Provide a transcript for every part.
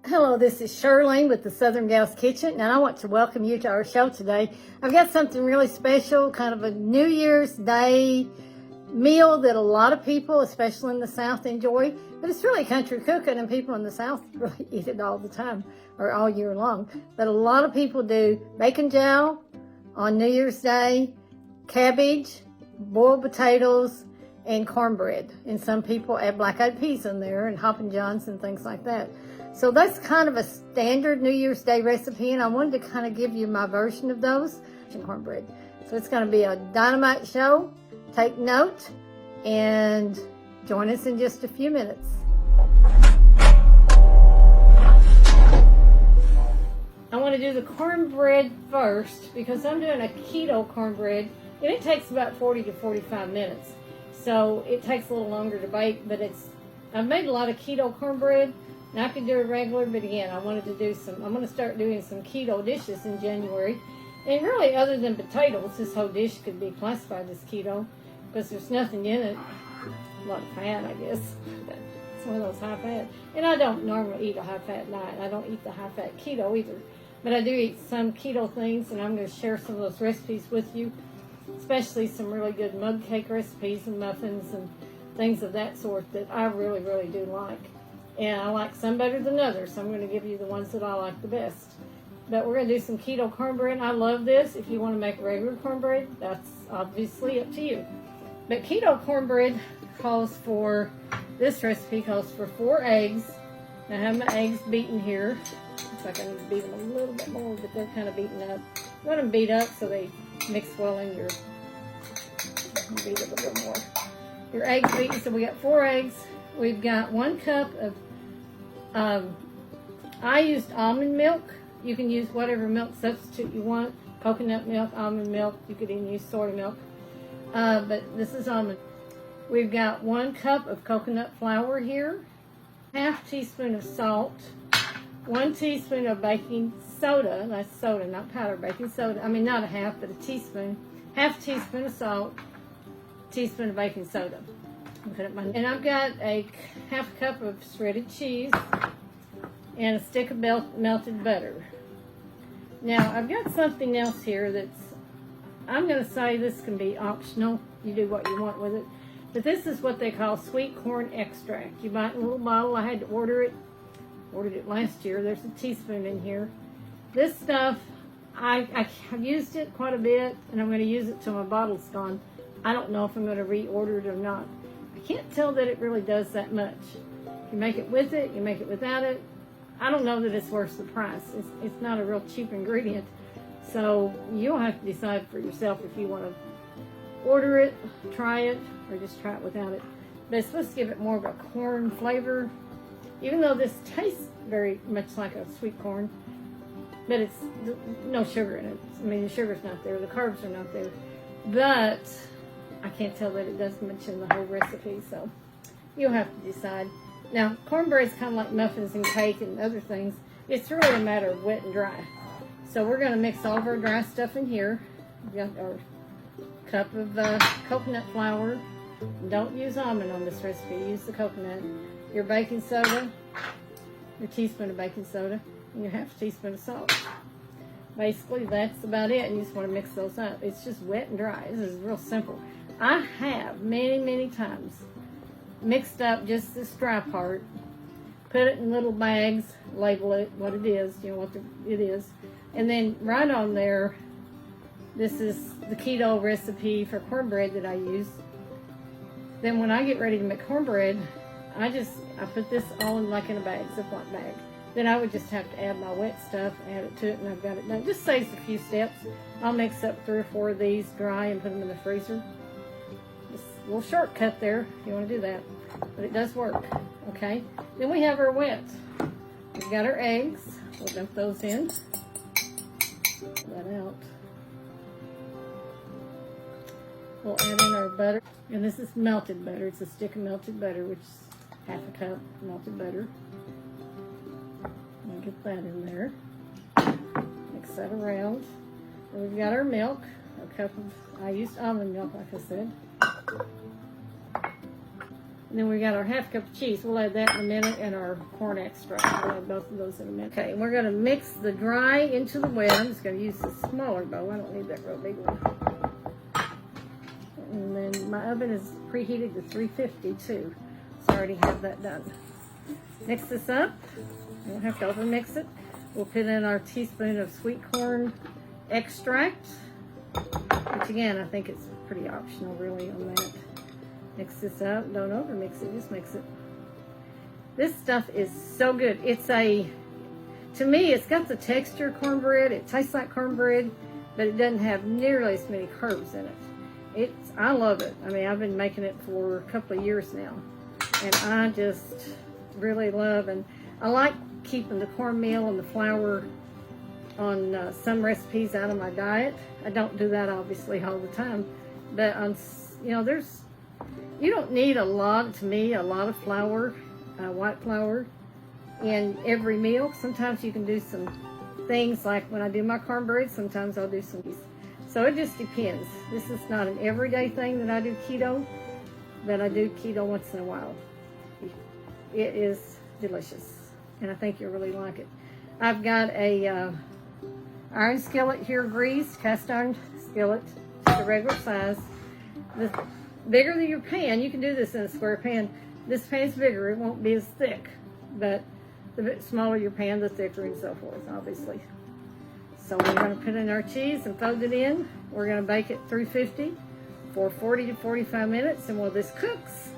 Hello, this is Shirley with the Southern Gals Kitchen, and I want to welcome you to our show today. I've got something really special, kind of a New Year's Day meal that a lot of people, especially in the South, enjoy. But it's really country cooking, and people in the South really eat it all the time, or all year long. But a lot of people do bacon jowl on New Year's Day, cabbage, boiled potatoes, and cornbread. And some people add black-eyed peas in there, and Hoppin' Johns and things like that. So that's kind of a standard New Year's Day recipe, and I wanted to kind of give you my version of those and cornbread. So it's going to be a dynamite show. Take note and join us in just a few minutes. I want to do the cornbread first because I'm doing a keto cornbread, and it takes about 40 to 45 minutes. So it takes a little longer to bake, but I've made a lot of keto cornbread. Now I could do it regular, but again, I'm going to start doing some keto dishes in January. And really, other than potatoes, this whole dish could be classified as keto because there's nothing in it. A lot of fat, I guess. But it's one of those high fat. And I don't normally eat a high fat diet. I don't eat the high fat keto either. But I do eat some keto things, and I'm going to share some of those recipes with you, especially some really good mug cake recipes and muffins and things of that sort that I really, really do like. And I like some better than others, so I'm going to give you the ones that I like the best. But we're going to do some keto cornbread. I love this. If you want to make regular cornbread, that's obviously up to you. But keto cornbread this recipe calls for 4 eggs. I have my eggs beaten here. Looks like I need to beat them a little bit more, but they're kind of beaten up. Let them beat up so they mix well in your, beat it a little more. Your eggs beaten, so we got 4 eggs. We've got 1 cup of, I used almond milk. You can use whatever milk substitute you want. Coconut milk, almond milk. You could even use soy milk. But this is almond. We've got 1 cup of coconut flour here. 1/2 teaspoon of salt. 1 teaspoon of baking soda. That's soda, not powder, baking soda. I mean, not a half, but a teaspoon. 1/2 teaspoon of salt. Teaspoon of baking soda. And I've got a 1/2 cup of shredded cheese and a stick of melted butter. Now, I've got something else here I'm going to say this can be optional. You do what you want with it. But this is what they call sweet corn extract. You buy it in a little bottle. I had to order it. Ordered it last year. There's a teaspoon in here. This stuff, I've used it quite a bit, and I'm going to use it till my bottle's gone. I don't know if I'm going to reorder it or not. I can't tell that it really does that much. You make it with it, you make it without it. I don't know that it's worth the price. It's not a real cheap ingredient. So you'll have to decide for yourself if you want to order it, try it, or just try it without it. But it's supposed to give it more of a corn flavor. Even though this tastes very much like a sweet corn, but it's no sugar in it. I mean, the sugar's not there, the carbs are not there. But I can't tell that it does much in the whole recipe, so you'll have to decide. Now, cornbread's kind of like muffins and cake and other things. It's really a matter of wet and dry. So we're going to mix all of our dry stuff in here. We got our cup of coconut flour. Don't use almond on this recipe. Use the coconut. Your baking soda, your teaspoon of baking soda, and your 1/2 teaspoon of salt. Basically, that's about it. And you just want to mix those up. It's just wet and dry. This is real simple. I have many, many times mixed up just this dry part, put it in little bags, label it what it is, you know what it is, and then right on there, this is the keto recipe for cornbread that I use. Then when I get ready to make cornbread, I put this all in like in a bag, Ziploc bag. Then I would just have to add my wet stuff, add it to it, and I've got it done. It just saves a few steps. I'll mix up 3 or 4 of these dry and put them in the freezer. Just a little shortcut there if you want to do that. But it does work, okay? Then we have our wet. We've got our eggs. We'll dump those in. Pull that out. We'll add in our butter. And this is melted butter. It's a stick of melted butter, which is 1/2 cup melted butter. I'll get that in there. Mix that around. And we've got our milk. A cup of, I used almond milk, like I said. And then we got our half cup of cheese. We'll add that in a minute, and our corn extract. We'll add both of those in a minute. Okay, we're going to mix the dry into the wet. I'm just going to use the smaller bowl. I don't need that real big one. And then my oven is preheated to 350 too. So I already have that done. Mix this up. You don't have to over mix it. We'll put in our teaspoon of sweet corn extract, which again, I think it's pretty optional really on that. Mix this up. Don't over mix it, just mix it. This stuff is so good. To me, it's got the texture of cornbread. It tastes like cornbread, but it doesn't have nearly as many carbs in it. I love it. I mean, I've been making it for a couple of years now, and I just really love, and I like keeping the cornmeal and the flour on some recipes out of my diet. I don't do that obviously all the time, but on, you know, you don't need a lot of flour, white flour in every meal. Sometimes you can do some things like when I do my cornbread, sometimes I'll do some. So it just depends. This is not an everyday thing that I do keto, but I do keto once in a while. It is delicious, and I think you'll really like it. I've got a iron skillet here, greased, cast iron skillet, just a regular size. The bigger than your pan, you can do this in a square pan. This pan's bigger, it won't be as thick, but the bit smaller your pan, the thicker and so forth, obviously. So we're going to put in our cheese and fold it in. We're going to bake it 350 for 40 to 45 minutes, and while this cooks,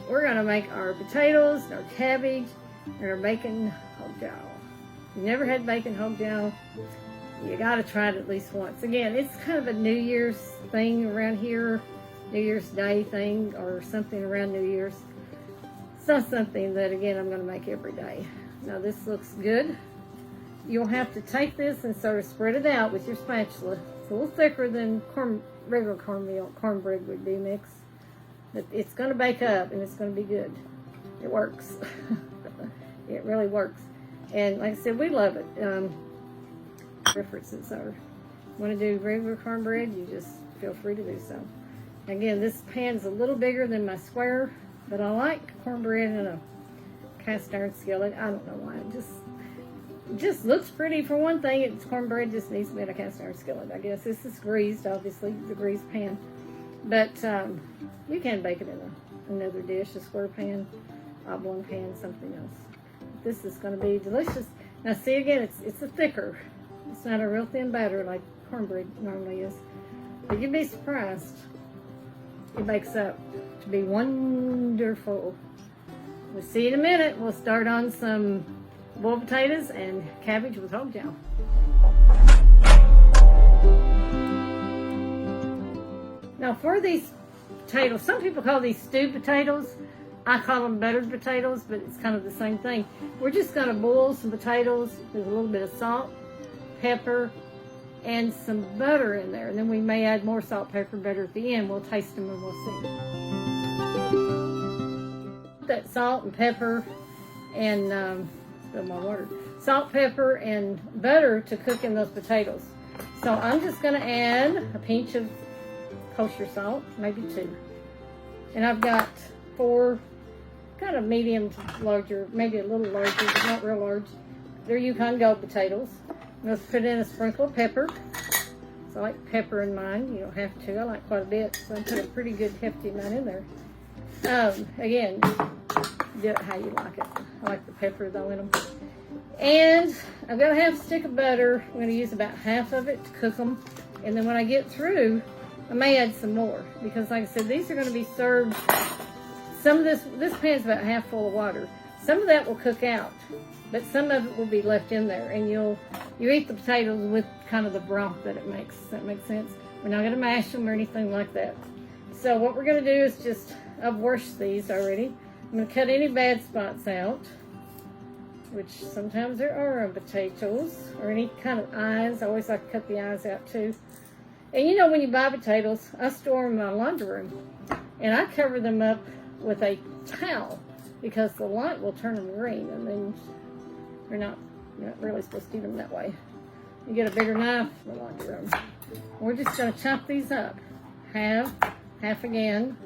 we're going to make our potatoes, our cabbage, and our bacon hog jowl. If you've never had bacon hog jowl, you got to try it at least once. Again, it's kind of a New Year's thing around here, New Year's Day thing, or something around New Year's. It's not something that, again, I'm going to make every day. Now, this looks good. You'll have to take this and sort of spread it out with your spatula. It's a little thicker than regular cornbread would be mixed. But it's going to bake up, and it's going to be good. It works. It really works. And like I said, we love it. Preferences are, want to do regular cornbread, you just feel free to do so. Again, this pan's a little bigger than my square, but I like cornbread in a cast iron skillet. I don't know why. It just looks pretty for one thing. It's cornbread, just needs to be in a cast iron skillet, I guess. This is greased, obviously, the greased pan. But you can bake it in another dish, a square pan, oblong pan, something else. This is going to be delicious. Now see, again, it's a thicker. It's not a real thin batter like cornbread normally is. But you'd be surprised. It bakes up to be wonderful. We'll see you in a minute. We'll start on some boiled potatoes and cabbage with hog jowl. Now for these potatoes, some people call these stewed potatoes. I call them buttered potatoes, but it's kind of the same thing. We're just going to boil some potatoes with a little bit of salt, pepper, and some butter in there. And then we may add more salt, pepper, butter at the end. We'll taste them and we'll see. That salt and pepper and spill my water. Salt, pepper, and butter to cook in those potatoes. So I'm just going to add a pinch of kosher salt, maybe 2. And I've got 4 kind of medium to larger, maybe a little larger, but not real large. They're Yukon Gold potatoes. Let's put in a sprinkle of pepper. So I like pepper in mine. You don't have to. I like quite a bit, so I put a pretty good hefty amount in there. Again, do it how you like it. I like the pepper though in them. And I've got a half stick of butter. I'm going to use about half of it to cook them. And then when I get through, I may add some more, because like I said, these are going to be served. Some of this pan's about half full of water. Some of that will cook out, but some of it will be left in there, and you eat the potatoes with kind of the broth that it makes. Does that make sense? We're not going to mash them or anything like that. So what we're going to do is just, I've washed these already. I'm going to cut any bad spots out, which sometimes there are on potatoes, or any kind of eyes. I always like to cut the eyes out too. And you know, when you buy potatoes, I store them in my laundry room, and I cover them up with a towel, because the light will turn them green, and then you're not really supposed to eat them that way. You get a bigger knife in the laundry room. We're just going to chop these up. Half again,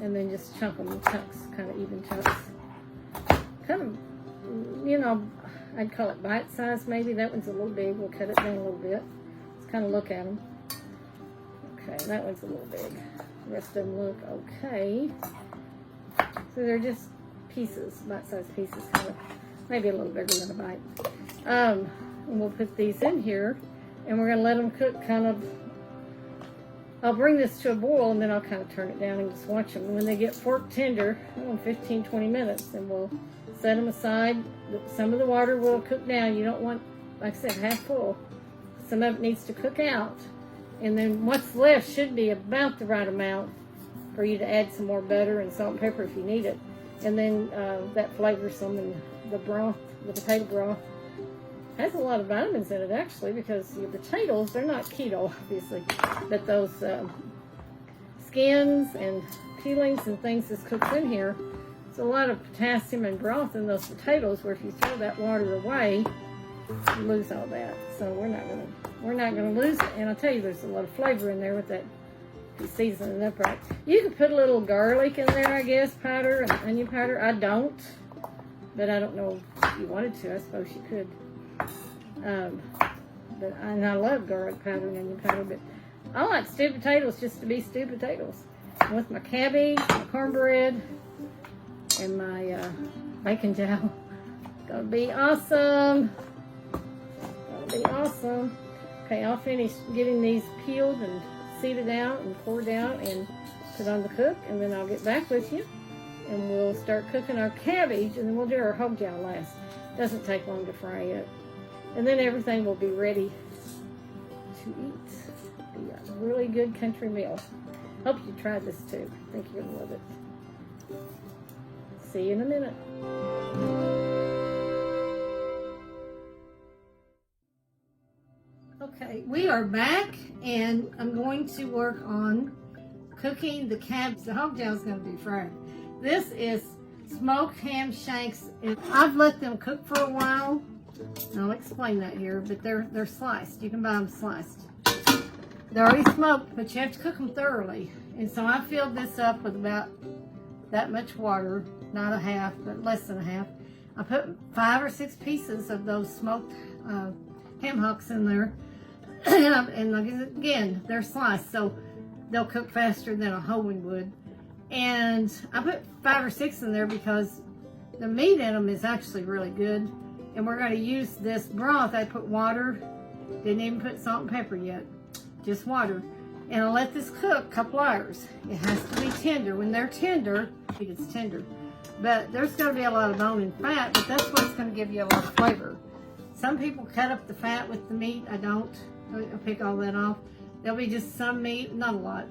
and then just chunk them in chunks, kind of even chunks. Kind of, you know, I'd call it bite size maybe. That one's a little big. We'll cut it down a little bit. Let's kind of look at them. Okay, that one's a little big. The rest of them look okay. So they're just pieces, bite-sized pieces, kind of, maybe a little bigger than a bite. And we'll put these in here, and we're gonna let them cook kind of. I'll bring this to a boil, and then I'll kind of turn it down and just watch them. And when they get fork tender, 15-20 minutes, then we'll set them aside. Some of the water will cook down. You don't want, like I said, half full. Some of it needs to cook out. And then what's left should be about the right amount for you to add some more butter and salt and pepper if you need it. And then that flavors some, and the broth, the potato broth, has a lot of vitamins in it actually, because your potatoes, they're not keto obviously, but those skins and peelings and things that's cooked in here, there's a lot of potassium and broth in those potatoes, where if you throw that water away, you lose all that. So we're not gonna lose it. And I'll tell you, there's a lot of flavor in there with that, if you season it up right. You could put a little garlic in there, I guess, powder and onion powder. I don't, but I don't know if you wanted to. I suppose you could. And I love garlic powder and onion powder, but I like stewed potatoes just to be stewed potatoes. And with my cabbage, my cornbread, and my bacon jowl. Gonna be awesome. Gonna be awesome. Okay, I'll finish getting these peeled and seeded out and poured out and put on the cook, and then I'll get back with you and we'll start cooking our cabbage, and then we'll do our hog jowl last. Doesn't take long to fry it. And then everything will be ready to eat. Be a really good country meal. Hope you try this too. I think you're gonna love it. See you in a minute. Okay, we are back, and I'm going to work on cooking the cabbage. The hog jowl is going to be fried. This is smoked ham shanks. I've let them cook for a while. I'll explain that here, but they're sliced. You can buy them sliced. They're already smoked, but you have to cook them thoroughly. And so I filled this up with about that much water, not a half, but less than a half. I put 5 or 6 pieces of those smoked ham hocks in there. And again, they're sliced, so they'll cook faster than a whole one would. And I put 5 or 6 in there because the meat in them is actually really good. And we're going to use this broth. I put water, didn't even put salt and pepper yet, just water. And I'll let this cook a couple hours. It has to be tender. When they're tender, it's tender. But there's going to be a lot of bone and fat, but that's what's going to give you a lot of flavor. Some people cut up the fat with the meat. I don't. I'll pick all that off. There'll be just some meat, not a lot.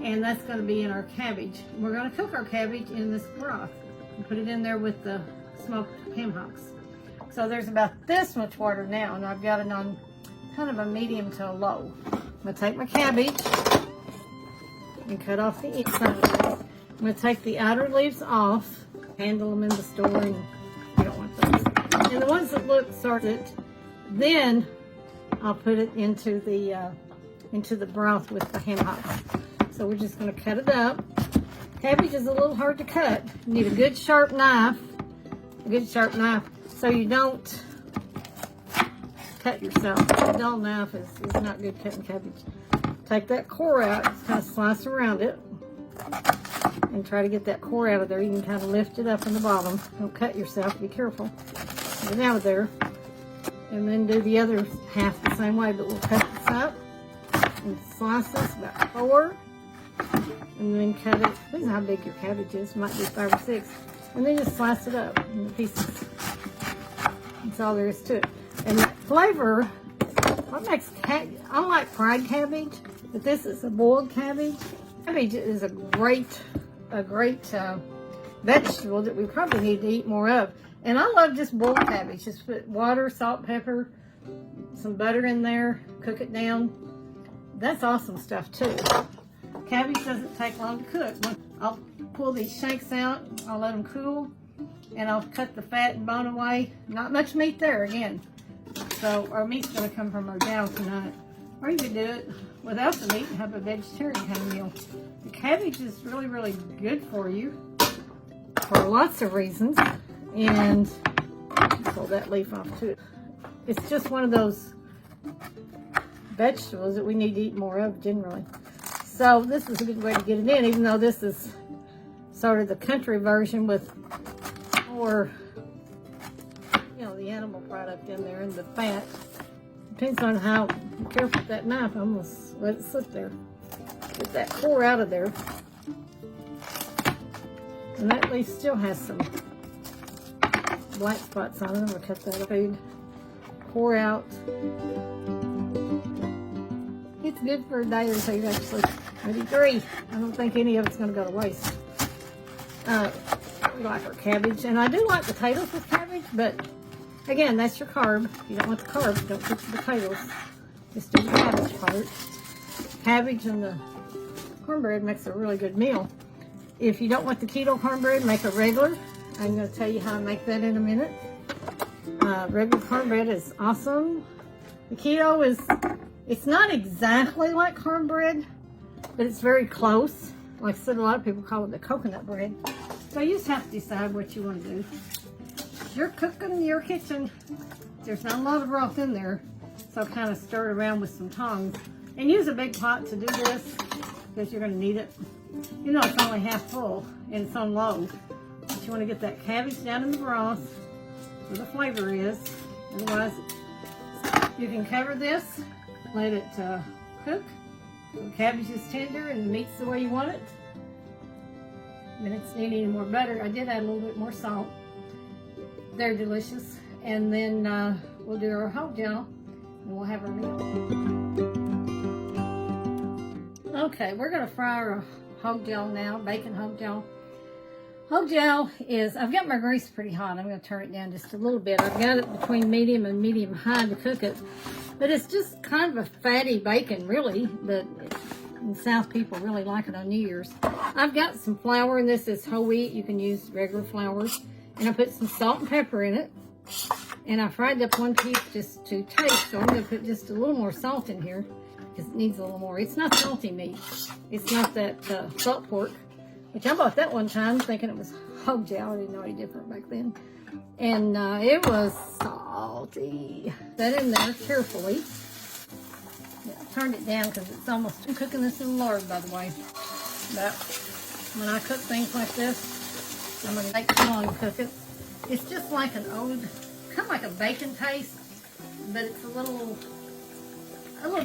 And that's going to be in our cabbage. We're going to cook our cabbage in this broth and put it in there with the smoked ham hocks. So there's about this much water now, and I've got it on kind of a medium to a low. I'm going to take my cabbage and cut off the inside. I'm going to take the outer leaves off, handle them in the store, and you don't want those. And the ones that look sorted, then I'll put it into the broth with the ham hocks. So we're just going to cut it up. Cabbage is a little hard to cut. You need a good sharp knife, so you don't cut yourself. A dull knife is not good cutting cabbage. Take that core out, just kind of slice around it, and try to get that core out of there. You can kind of lift it up in the bottom. Don't cut yourself, be careful. Get it out of there. And then do the other half the same way, but we'll cut this up and slice this about 4, and then cut it. Depends how big your cabbage is, might be 5 or 6, and then just slice it up in pieces. That's all there is to it. And that flavor, what makes I like fried cabbage, but this is a boiled cabbage. Cabbage is a great vegetable that we probably need to eat more of. And I love just boiled cabbage. Just put water, salt, pepper, some butter in there, cook it down. That's awesome stuff too. Cabbage doesn't take long to cook. I'll pull these shanks out, I'll let them cool, and I'll cut the fat and bone away. Not much meat there again. So our meat's gonna come from our jowl tonight. Or you could do it without the meat and have a vegetarian kind of meal. The cabbage is really, really good for you for lots of reasons. And pull that leaf off too. It's just one of those vegetables that we need to eat more of generally. So this is a good way to get it in, even though this is sort of the country version with more, you know, the animal product in there and the fat. Depends on how careful with that knife. I almost let it slip there. Get that core out of there. And that leaf still has some black spots on it. I'm going to cut that food. Pour out. It's good for a day or two, actually. Maybe 3. I don't think any of it's going to go to waste. We like our cabbage. And I do like potatoes with cabbage, but again, that's your carb. If you don't want the carbs, don't cook the potatoes. Just do the cabbage part. Cabbage and the cornbread makes a really good meal. If you don't want the keto cornbread, make a regular. I'm going to tell you how to make that in a minute. Regular cornbread is awesome. The keto is, it's not exactly like cornbread, but it's very close. Like I said, a lot of people call it the coconut bread. So you just have to decide what you want to do. You're cooking in your kitchen. There's not a lot of broth in there, so kind of stir it around with some tongs. And use a big pot to do this, because you're going to need it. You know it's only half full, and it's on low. But you want to get that cabbage down in the broth, where the flavor is. Otherwise, you can cover this, let it cook. The cabbage is tender and the meat's the way you want it. Minutes need any more butter. I did add a little bit more salt. They're delicious. And then we'll do our hog jowl and we'll have our meal. Okay, we're going to fry our hog jowl now, bacon hog jowl. Hog jowl is, I've got my grease pretty hot. I'm going to turn it down just a little bit. I've got it between medium and medium high to cook it. But it's just kind of a fatty bacon, really. But in the South, people really like it on New Year's. I've got some flour, and this is whole wheat. You can use regular flour. And I put some salt and pepper in it. And I fried up one piece just to taste. So I'm going to put just a little more salt in here, because it needs a little more. It's not salty meat. It's not that salt pork, which I bought that one time thinking it was hog jowl. I didn't know any different back then. And it was salty. That in there carefully. Yeah, I turned it down because it's almost, I'm cooking this in lard, by the way. But when I cook things like this, I'm going to take too long to cook it. It's just like an old, kind of like a bacon taste, but it's a little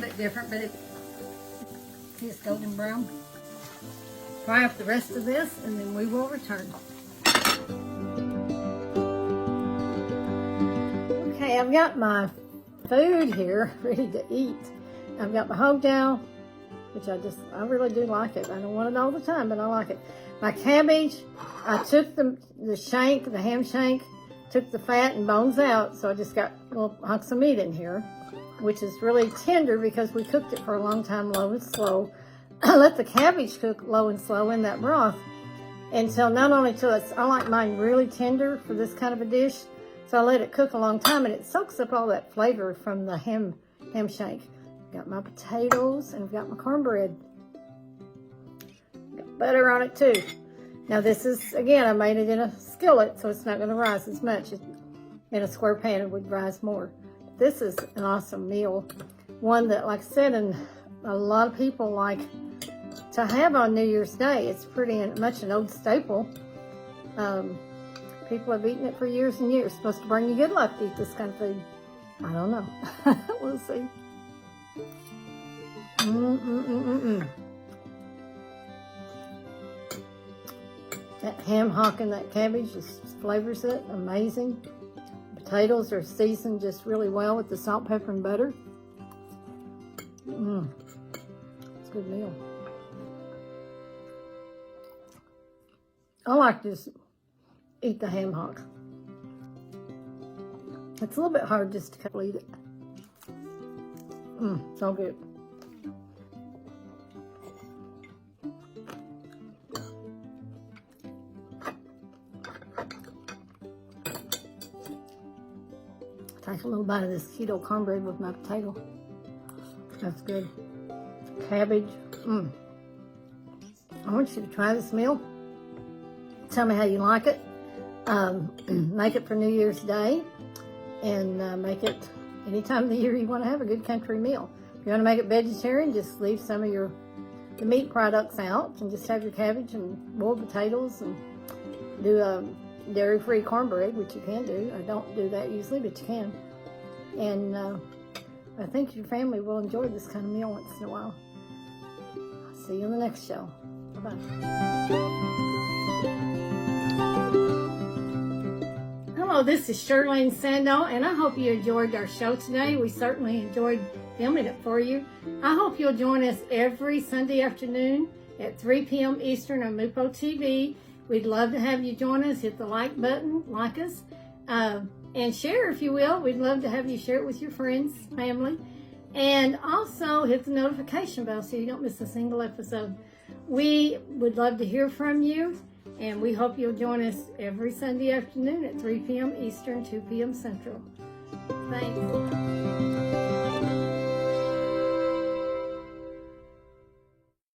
bit different, but it's golden brown. Fry up the rest of this, and then we will return. Okay, I've got my food here ready to eat. I've got my hog jowl, which I really do like it. I don't want it all the time, but I like it. My cabbage, I took the shank, the ham shank, took the fat and bones out, so I just got little hunks of meat in here, which is really tender because we cooked it for a long time, low and slow. I let the cabbage cook low and slow in that broth until not only till it's, I like mine really tender for this kind of a dish, so I let it cook a long time and it soaks up all that flavor from the ham shank. Got my potatoes and I've got my cornbread. Got butter on it too. Now this is, again, I made it in a skillet, so it's not going to rise as much. In a square pan it would rise more. This is an awesome meal. One that, like I said, and a lot of people like to have on New Year's Day. It's pretty much an old staple. People have eaten it for years and years. It's supposed to bring you good luck to eat this kind of food. I don't know. We'll see. That ham hock and that cabbage just flavors it. Amazing. Potatoes are seasoned just really well with the salt, pepper, and butter. It's a good meal. I like to just eat the ham hock. It's a little bit hard just to eat it. So good. Take a little bite of this keto cornbread with my potato. That's good. Cabbage. I want you to try this meal. Tell me how you like it. Make it for New Year's Day, and make it any time of the year you want to have a good country meal. If you want to make it vegetarian, just leave some of the meat products out and just have your cabbage and boiled potatoes, and do a dairy-free cornbread, which you can do. I don't do that usually, but you can. And I think your family will enjoy this kind of meal once in a while. I'll see you on the next show. Bye-bye. Hello, this is Shirlene Sandow, and I hope you enjoyed our show today. We certainly enjoyed filming it for you. I hope you'll join us every Sunday afternoon at 3 p.m. Eastern on Mupo TV. We'd love to have you join us. Hit the like button, like us, and share if you will. We'd love to have you share it with your friends, family, and also hit the notification bell so you don't miss a single episode. We would love to hear from you, and we hope you'll join us every Sunday afternoon at 3 p.m. Eastern, 2 p.m. Central. Thanks.